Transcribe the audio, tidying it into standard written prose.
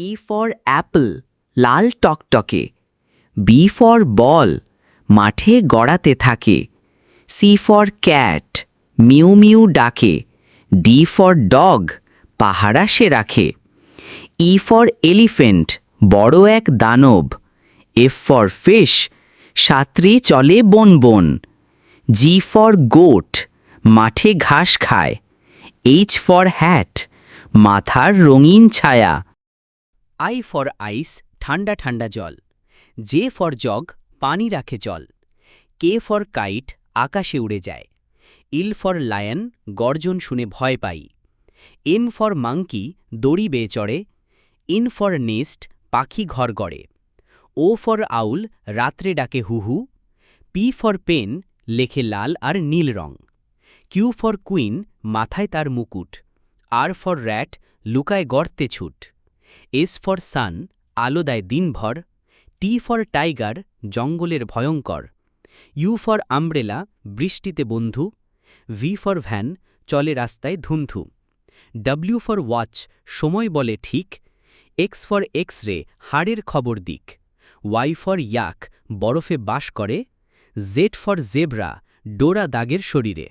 E for apple, লাল টকটকে। B for ball, মাঠে গড়াতে থাকে। C for cat, mu mu ডাকে। D for dog, পাহারা সে রাখে। E for elephant, বড় এক দানব। F for fish, সাঁতরে চলে বন বন। G for goat, মাঠে ঘাস খায়। H for hat, মাথার রঙিন ছায়া। I for ice, ঠান্ডা ঠান্ডা জল। J for jug, পানি রাখে জল। K for kite, আকাশে উড়ে যায়। L for lion, গর্জন শুনে ভয় পাই। M for monkey, দড়ি বেয়ে চড়ে। N for nest, পাখি ঘর গড়ে। O for owl, রাত্রে ডাকে হু হু। P for pen, লেখে লাল আর নীল রং। Q for queen, মাথায় তার মুকুট। R for rat, লুকায় গর্তে ছুট। S for sun, আলো দেয় দিনভর। T for tiger, জঙ্গলের ভয়ঙ্কর। U for umbrella, বৃষ্টিতে বন্ধু। V for van, চলে রাস্তায় ধুন্ধু। W for watch, সময় বলে ঠিক। X for x-ray, হাড়ের খবর দিক। Y for yak, বরফে বাস করে। Z for zebra, ডোরা দাগের শরীরে।